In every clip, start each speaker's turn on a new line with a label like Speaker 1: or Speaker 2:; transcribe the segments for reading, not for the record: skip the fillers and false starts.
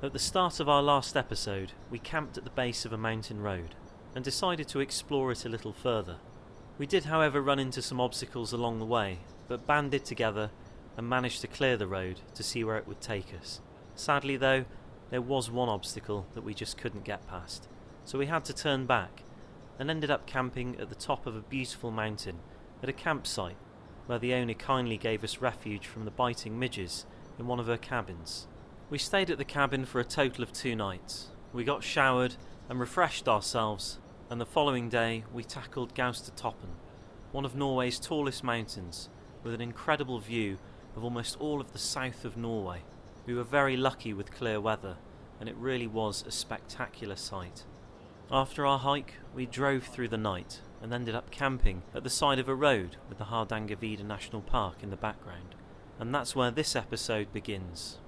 Speaker 1: At the start of our last episode, we camped at the base of a mountain road and decided to explore it a little further. We did, however, run into some obstacles along the way, but banded together and managed to clear the road to see where it would take us. Sadly though, there was one obstacle that we just couldn't get past, so we had to turn back and ended up camping at the top of a beautiful mountain at a campsite where the owner kindly gave us refuge from the biting midges in one of her cabins. We stayed at the cabin for a total of 2 nights. We got showered and refreshed ourselves, and the following day we tackled Toppen, one of Norway's tallest mountains, with an incredible view of almost all of the south of Norway. We were very lucky with clear weather, and it really was a spectacular sight. After our hike, we drove through the night and ended up camping at the side of a road with the Hardangervidda National Park in the background, and that's where this episode begins.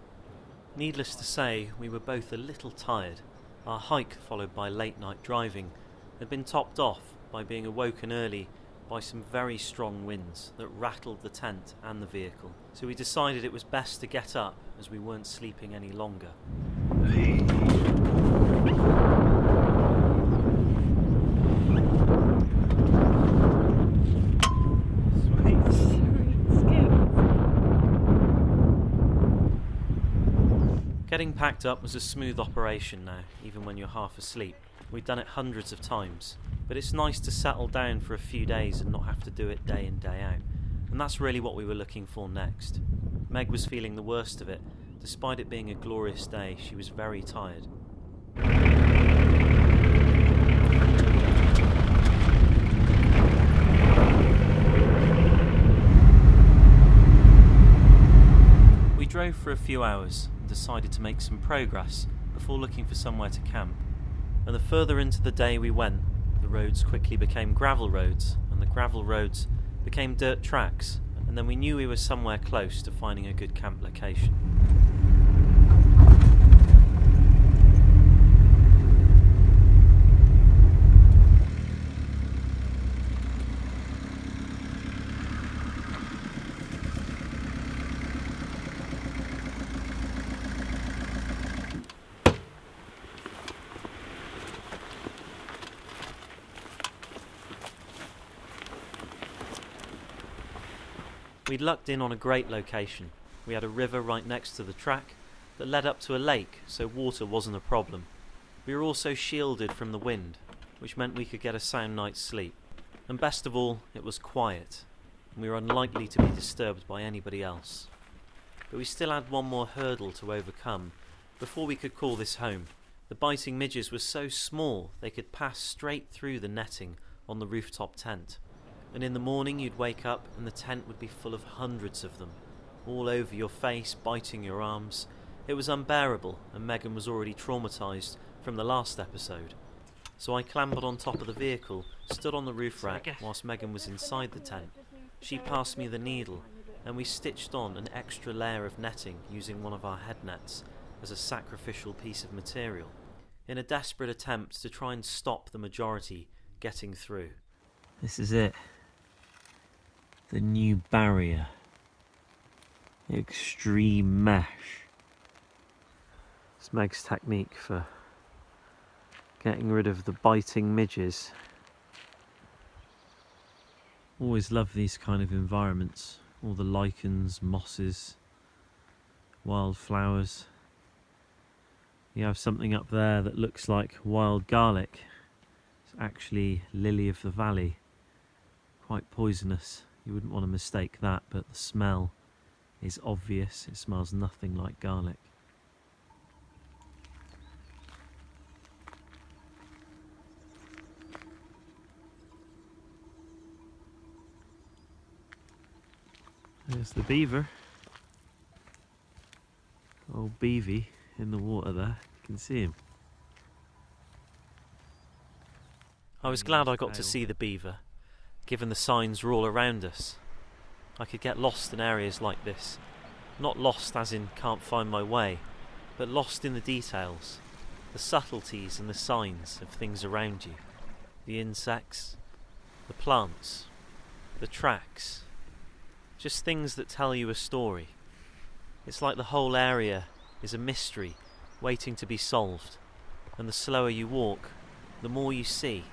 Speaker 1: Needless to say, we were both a little tired. Our hike, followed by late night driving, had been topped off by being awoken early by some very strong winds that rattled the tent and the vehicle, so we decided it was best to get up as we weren't sleeping any longer. Getting packed up was a smooth operation now, even when you're half asleep. We'd done it hundreds of times, but it's nice to settle down for a few days and not have to do it day in, day out. And that's really what we were looking for next. Meg was feeling the worst of it. Despite it being a glorious day, she was very tired. We drove for a few hours and decided to make some progress before looking for somewhere to camp. And the further into the day we went, the roads quickly became gravel roads, and the gravel roads became dirt tracks, and then we knew we were somewhere close to finding a good camp location. We'd lucked in on a great location. We had a river right next to the track that led up to a lake, so water wasn't a problem. We were also shielded from the wind, which meant we could get a sound night's sleep. And best of all, it was quiet, and we were unlikely to be disturbed by anybody else. But we still had one more hurdle to overcome before we could call this home. The biting midges were so small they could pass straight through the netting on the rooftop tent. And in the morning you'd wake up and the tent would be full of hundreds of them, all over your face, biting your arms. It was unbearable, and Megan was already traumatised from the last episode. So I clambered on top of the vehicle, stood on the roof rack whilst Megan was inside the tent. She passed me the needle, and we stitched on an extra layer of netting using one of our head nets as a sacrificial piece of material, in a desperate attempt to try and stop the majority getting through. This is it. The new barrier. Extreme mesh. It's Meg's technique for getting rid of the biting midges. Always love these kind of environments. All the lichens, mosses, wildflowers. You have something up there that looks like wild garlic. It's actually lily of the valley. Quite poisonous. You wouldn't want to mistake that, but the smell is obvious. It smells nothing like garlic. There's the beaver. Old Beavy in the water there. You can see him. I was glad I got to see the beaver, given the signs were all around us. I could get lost in areas like this. Not lost as in can't find my way, but lost in the details, the subtleties and the signs of things around you. The insects, the plants, the tracks, just things that tell you a story. It's like the whole area is a mystery waiting to be solved, and the slower you walk, the more you see.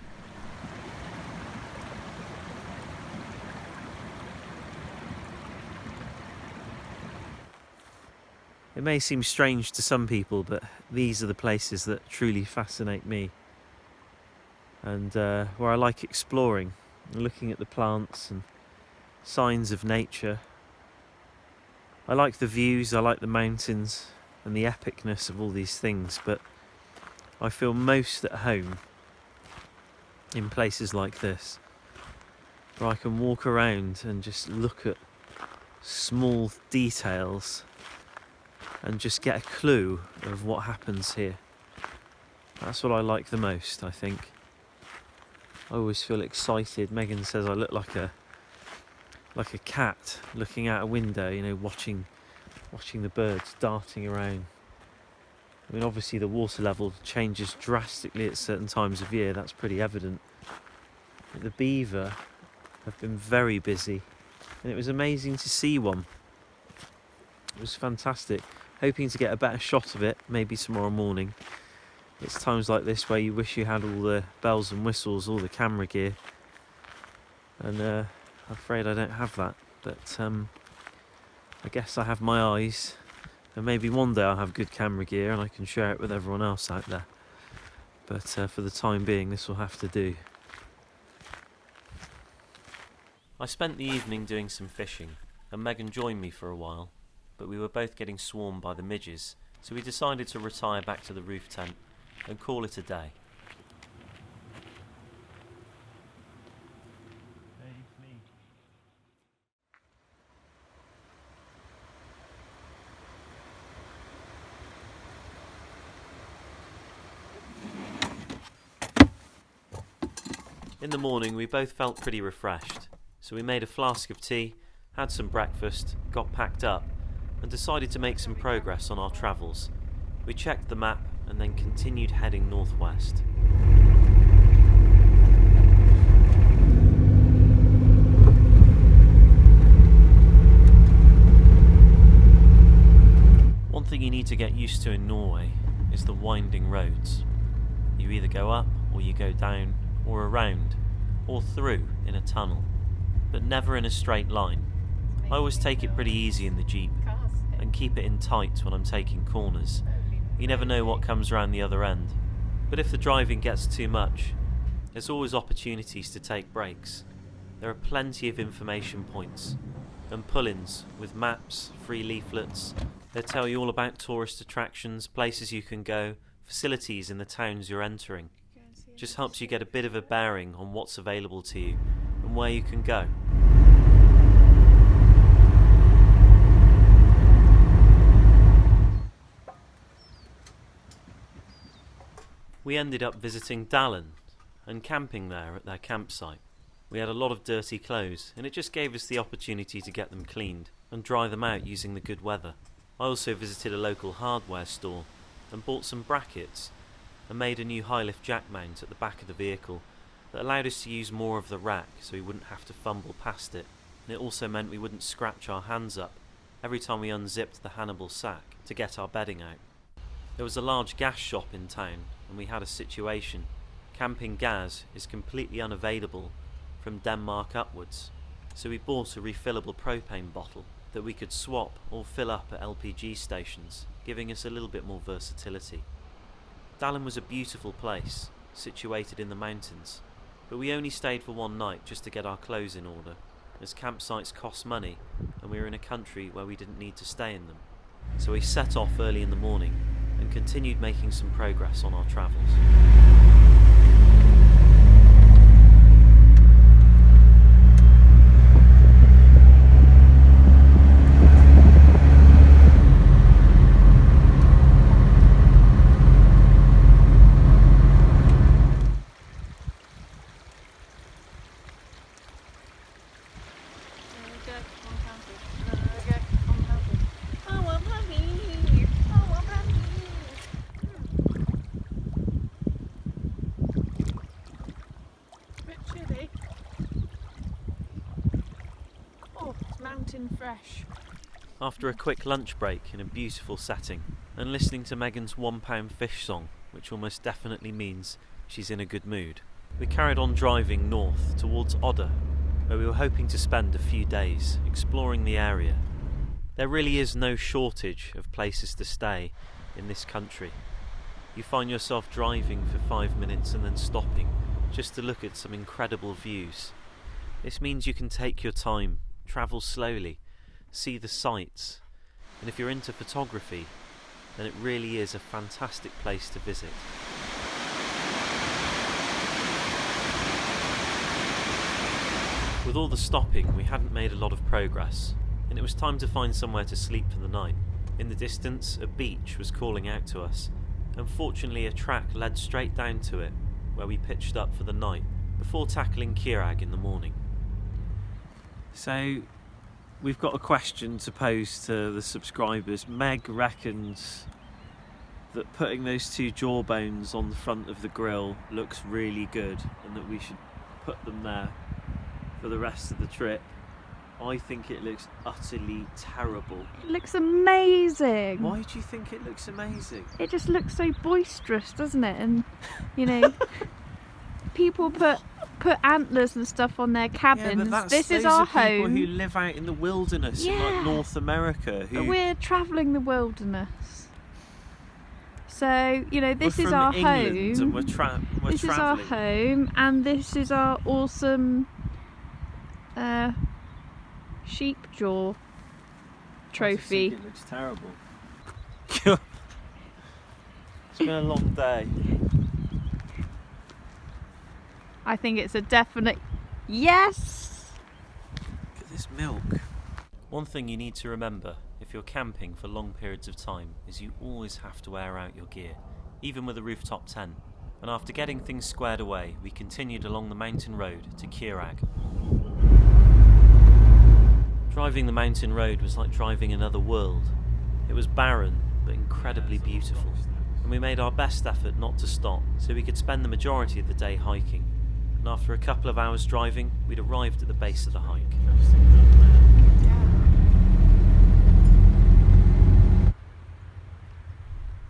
Speaker 1: It may seem strange to some people, but these are the places that truly fascinate me, and where I like exploring and looking at the plants and signs of nature. I like the views, I like the mountains and the epicness of all these things, but I feel most at home in places like this, where I can walk around and just look at small details and just get a clue of what happens here. That's what I like the most, I think. I always feel excited. Megan says I look like a cat looking out a window, you know, watching the birds darting around. I mean, obviously the water level changes drastically at certain times of year, that's pretty evident. But the beaver have been very busy, and it was amazing to see one. It was fantastic. Hoping to get a better shot of it, maybe tomorrow morning. It's times like this where you wish you had all the bells and whistles, all the camera gear. And I'm afraid I don't have that. But I guess I have my eyes. And maybe one day I'll have good camera gear and I can share it with everyone else out there. But for the time being, this will have to do. I spent the evening doing some fishing, and Megan joined me for a while. But we were both getting swarmed by the midges, so we decided to retire back to the roof tent and call it a day. In the morning we both felt pretty refreshed, so we made a flask of tea, had some breakfast, got packed up, and decided to make some progress on our travels. We checked the map and then continued heading northwest. One thing you need to get used to in Norway is the winding roads. You either go up or you go down or around or through in a tunnel, but never in a straight line. I always take it pretty easy in the Jeep and keep it in tight when I'm taking corners. You never know what comes around the other end. But if the driving gets too much, there's always opportunities to take breaks. There are plenty of information points and pull-ins with maps, free leaflets. They tell you all about tourist attractions, places you can go, facilities in the towns you're entering. Just helps you get a bit of a bearing on what's available to you and where you can go. We ended up visiting Dalen and camping there at their campsite. We had a lot of dirty clothes, and it just gave us the opportunity to get them cleaned and dry them out using the good weather. I also visited a local hardware store and bought some brackets and made a new high-lift jack mount at the back of the vehicle that allowed us to use more of the rack so we wouldn't have to fumble past it, and it also meant we wouldn't scratch our hands up every time we unzipped the Hannibal sack to get our bedding out. There was a large gas shop in town, and we had a situation. Camping gas is completely unavailable from Denmark upwards, so we bought a refillable propane bottle that we could swap or fill up at LPG stations, giving us a little bit more versatility. Dalen was a beautiful place, situated in the mountains, but we only stayed for one night just to get our clothes in order, as campsites cost money and we were in a country where we didn't need to stay in them. So we set off early in the morning and continued making some progress on our travels. Fresh. After a quick lunch break in a beautiful setting, and listening to Megan's £1 fish song, which almost definitely means she's in a good mood. We carried on driving north towards Odda, where we were hoping to spend a few days exploring the area. There really is no shortage of places to stay in this country. You find yourself driving for 5 minutes and then stopping just to look at some incredible views. This means you can take your time, travel slowly, see the sights, and if you're into photography, then it really is a fantastic place to visit. With all the stopping, we hadn't made a lot of progress, and it was time to find somewhere to sleep for the night. In the distance, a beach was calling out to us. Unfortunately, a track led straight down to it, where we pitched up for the night, before tackling Kjerag in the morning. So, we've got a question to pose to the subscribers. Meg reckons that putting those 2 jawbones on the front of the grill looks really good, and that we should put them there for the rest of the trip. I think it looks utterly terrible.
Speaker 2: It looks amazing.
Speaker 1: Why do you think it looks amazing?
Speaker 2: It just looks so boisterous, doesn't it? And you know, people put antlers and stuff on their cabins.
Speaker 1: Yeah, but
Speaker 2: this is
Speaker 1: those
Speaker 2: our
Speaker 1: are people
Speaker 2: home.
Speaker 1: who live out in the wilderness in like North America.
Speaker 2: But we're travelling the wilderness. So, you know, this is our
Speaker 1: England,
Speaker 2: home.
Speaker 1: And we're
Speaker 2: this
Speaker 1: travelling.
Speaker 2: is our home, and this is our awesome sheep jaw trophy.
Speaker 1: I think it looks terrible. It's been a long day.
Speaker 2: I think it's a definite yes.
Speaker 1: Look at this milk. One thing you need to remember if you're camping for long periods of time is you always have to wear out your gear, even with a rooftop tent. And after getting things squared away, we continued along the mountain road to Kjerag. Driving the mountain road was like driving another world. It was barren, but incredibly beautiful. And we made our best effort not to stop, so we could spend the majority of the day hiking. And after a couple of hours driving, we'd arrived at the base of the hike.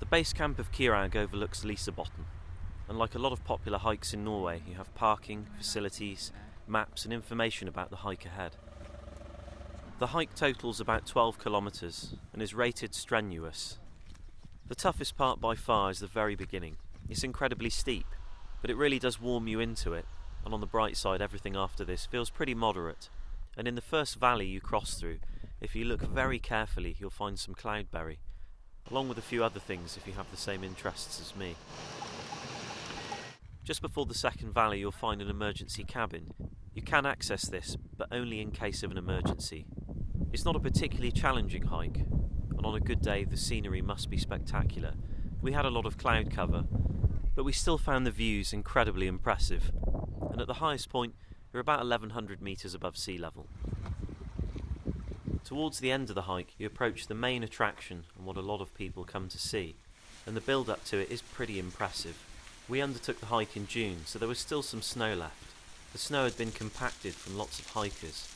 Speaker 1: The base camp of Kjerag overlooks Lisabotn, and like a lot of popular hikes in Norway, you have parking, facilities, maps and information about the hike ahead. The hike totals about 12 kilometres and is rated strenuous. The toughest part by far is the very beginning. It's incredibly steep, but it really does warm you into it, and on the bright side everything after this feels pretty moderate. And in the first valley you cross through, if you look very carefully you'll find some cloudberry, along with a few other things if you have the same interests as me. Just before the second valley you'll find an emergency cabin. You can access this, but only in case of an emergency. It's not a particularly challenging hike, and on a good day the scenery must be spectacular. We had a lot of cloud cover, but we still found the views incredibly impressive, and at the highest point you're about 1100 metres above sea level. Towards the end of the hike you approach the main attraction and what a lot of people come to see, and the build up to it is pretty impressive. We undertook the hike in June, so there was still some snow left. The snow had been compacted from lots of hikers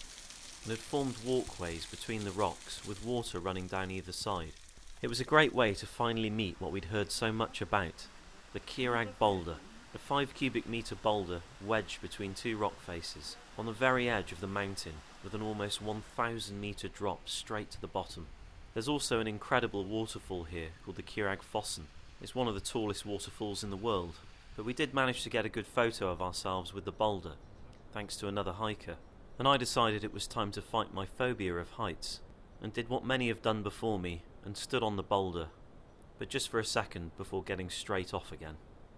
Speaker 1: and had formed walkways between the rocks with water running down either side. It was a great way to finally meet what we'd heard so much about, the Kjerag Boulder, a 5 cubic metre boulder wedged between 2 rock faces on the very edge of the mountain with an almost 1,000 metre drop straight to the bottom. There's also an incredible waterfall here called the Kjerag Fossen. It's one of the tallest waterfalls in the world, but we did manage to get a good photo of ourselves with the boulder, thanks to another hiker, and I decided it was time to fight my phobia of heights, and did what many have done before me, and stood on the boulder, but just for a second before getting straight off again.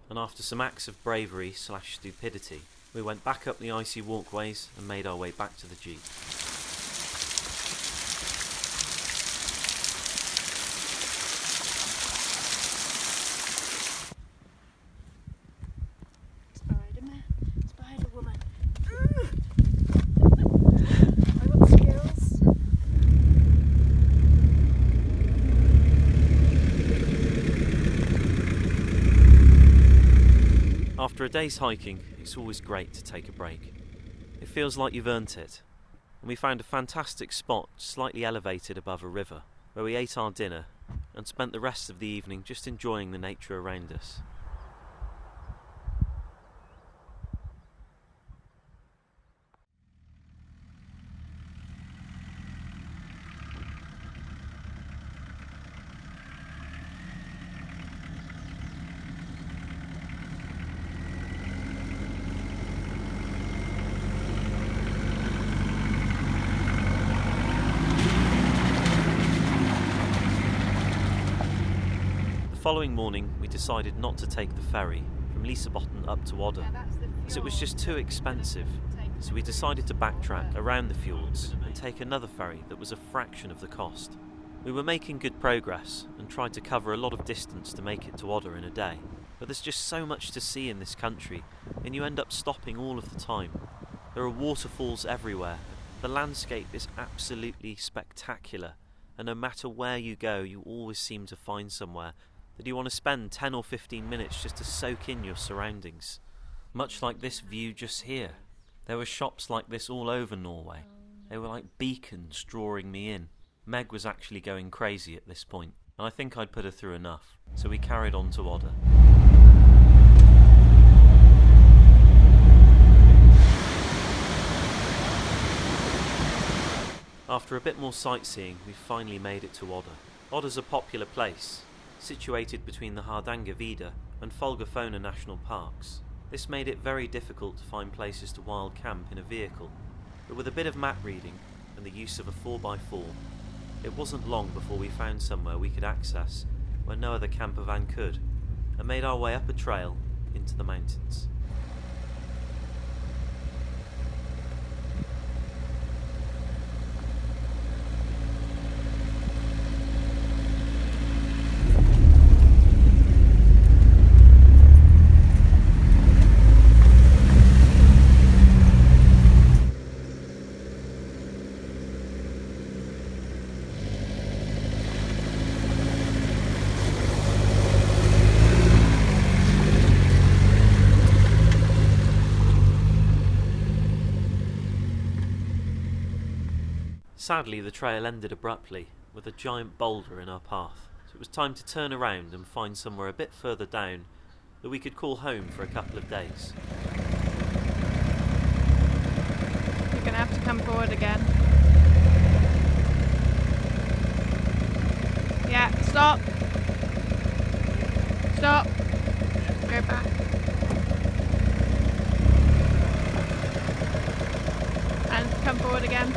Speaker 1: And after some acts of bravery / stupidity, we went back up the icy walkways and made our way back to the Jeep. After a day's hiking, it's always great to take a break. It feels like you've earned it, and we found a fantastic spot slightly elevated above a river, where we ate our dinner and spent the rest of the evening just enjoying the nature around us. The following morning we decided not to take the ferry from Liserbotn up to Odder, as it was just too expensive, so we decided to backtrack around the fjords and take another ferry that was a fraction of the cost. We were making good progress and tried to cover a lot of distance to make it to Odder in a day, but there's just so much to see in this country and you end up stopping all of the time. There are waterfalls everywhere, the landscape is absolutely spectacular, and no matter where you go you always seem to find somewhere that you want to spend 10 or 15 minutes just to soak in your surroundings. Much like this view just here. There were shops like this all over Norway. They were like beacons drawing me in. Meg was actually going crazy at this point, and I think I'd put her through enough, so we carried on to Odder. After a bit more sightseeing, we finally made it to Odder. Odder's a popular place, situated between the Hardangervidda and Folgefonna national parks. This made it very difficult to find places to wild camp in a vehicle, but with a bit of map reading and the use of a 4x4, it wasn't long before we found somewhere we could access where no other camper van could, and made our way up a trail into the mountains. Sadly, the trail ended abruptly, with a giant boulder in our path, so it was time to turn around and find somewhere a bit further down that we could call home for a couple of days.
Speaker 2: You're going to have to come forward again. Yeah, stop. Stop. Go back. And come forward again.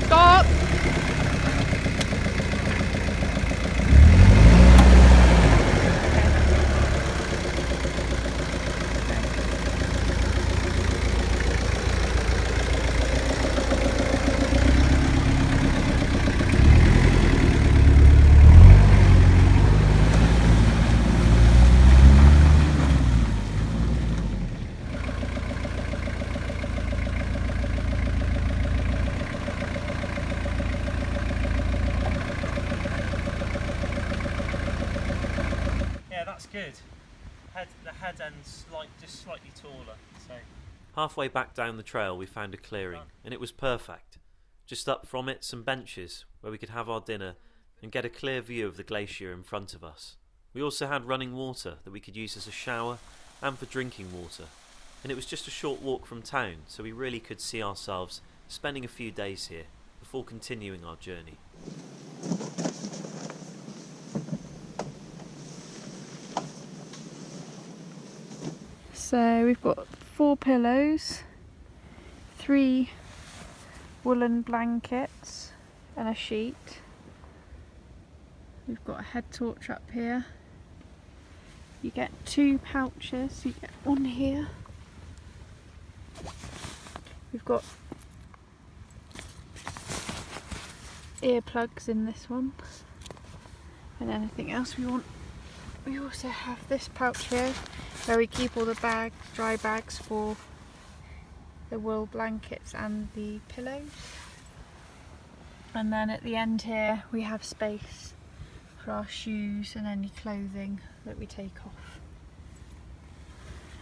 Speaker 2: Stop!
Speaker 1: Good. The head end's just slightly taller. So. Halfway back down the trail we found a clearing, and it was perfect. Just up from it some benches where we could have our dinner and get a clear view of the glacier in front of us. We also had running water that we could use as a shower and for drinking water, and it was just a short walk from town, so we really could see ourselves spending a few days here before continuing our journey.
Speaker 2: So we've got 4 pillows, 3 woolen blankets and a sheet. We've got a head torch up here. You get 2 pouches, you get one here. We've got earplugs in this one and anything else we want. We also have this pouch here where we keep all the dry bags for the wool blankets and the pillows. And then at the end here we have space for our shoes and any clothing that we take off.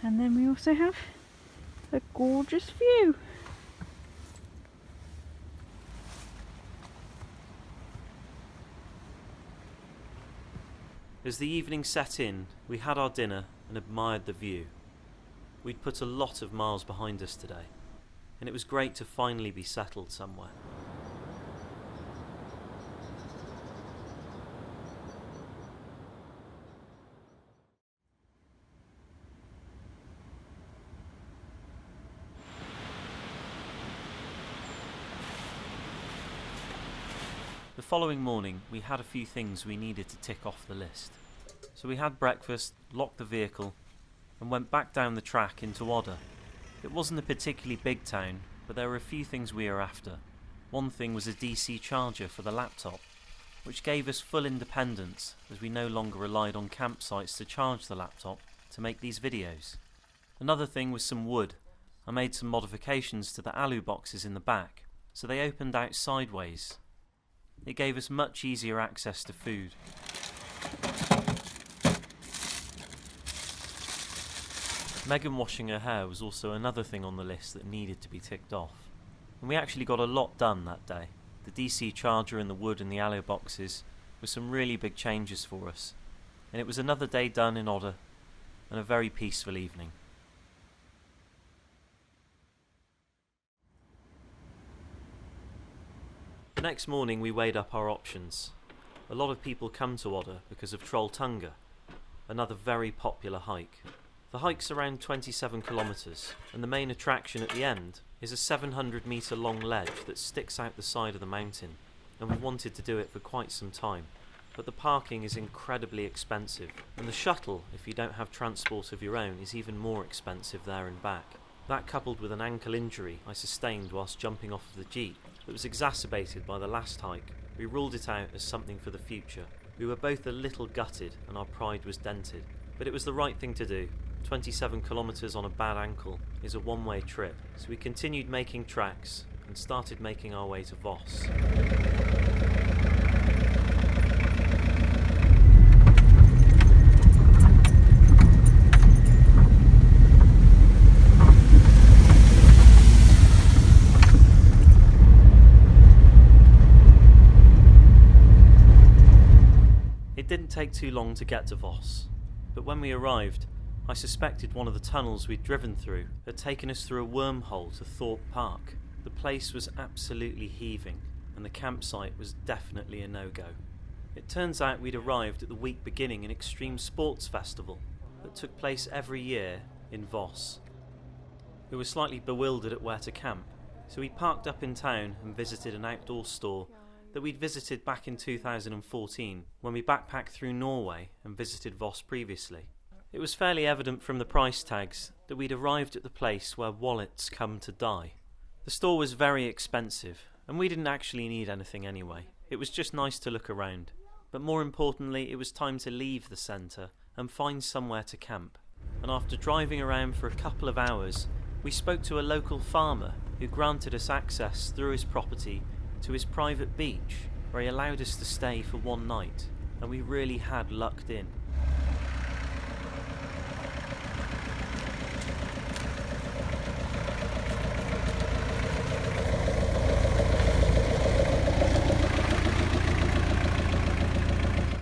Speaker 2: And then we also have a gorgeous view.
Speaker 1: As the evening set in, we had our dinner and admired the view. We'd put a lot of miles behind us today, and it was great to finally be settled somewhere. The following morning, we had a few things we needed to tick off the list. So we had breakfast, locked the vehicle, and went back down the track into Odder. It wasn't a particularly big town, but there were a few things we were after. One thing was a DC charger for the laptop, which gave us full independence as we no longer relied on campsites to charge the laptop to make these videos. Another thing was some wood. I made some modifications to the alu boxes in the back, so they opened out sideways. It gave us much easier access to food. Megan washing her hair was also another thing on the list that needed to be ticked off. And we actually got a lot done that day. The DC charger and the wood and the alu boxes were some really big changes for us. And it was another day done in Odder and a very peaceful evening. The next morning we weighed up our options. A lot of people come to Odder because of Trolltunga, another very popular hike. The hike's around 27 kilometres, and the main attraction at the end is a 700 metre long ledge that sticks out the side of the mountain, and we wanted to do it for quite some time. But the parking is incredibly expensive, and the shuttle, if you don't have transport of your own, is even more expensive there and back. That, coupled with an ankle injury I sustained whilst jumping off of the Jeep that was exacerbated by the last hike, we ruled it out as something for the future. We were both a little gutted and our pride was dented, but it was the right thing to do. 27 kilometres on a bad ankle is a one-way trip, so we continued making tracks and started making our way to Voss. It didn't take too long to get to Voss, but when we arrived, I suspected one of the tunnels we'd driven through had taken us through a wormhole to Thorpe Park. The place was absolutely heaving, and the campsite was definitely a no-go. It turns out we'd arrived at the week beginning an extreme sports festival that took place every year in Voss. We were slightly bewildered at where to camp, so we parked up in town and visited an outdoor store that we'd visited back in 2014 when we backpacked through Norway and visited Voss previously. It was fairly evident from the price tags that we'd arrived at the place where wallets come to die. The store was very expensive, and we didn't actually need anything anyway. It was just nice to look around. But more importantly, it was time to leave the centre and find somewhere to camp. And after driving around for a couple of hours, we spoke to a local farmer who granted us access through his property to his private beach, where he allowed us to stay for one night, and we really had lucked in.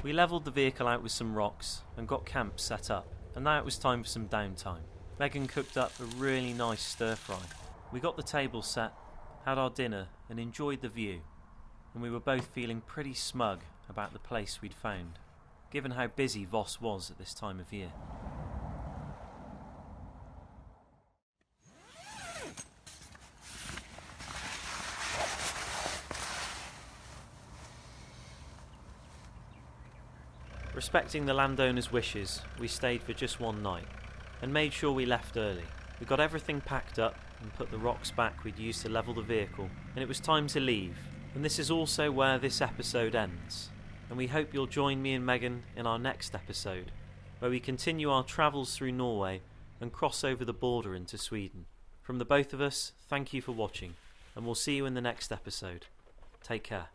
Speaker 1: We levelled the vehicle out with some rocks and got camp set up, and now it was time for some downtime. Megan cooked up a really nice stir fry. We got the table set, had our dinner and enjoyed the view, and we were both feeling pretty smug about the place we'd found, given how busy Voss was at this time of year. Respecting the landowner's wishes, we stayed for just one night, and made sure we left early. We got everything packed up and put the rocks back we'd used to level the vehicle, and it was time to leave. And this is also where this episode ends, and we hope you'll join me and Megan in our next episode, where we continue our travels through Norway and cross over the border into Sweden. From the both of us, thank you for watching, and we'll see you in the next episode. Take care.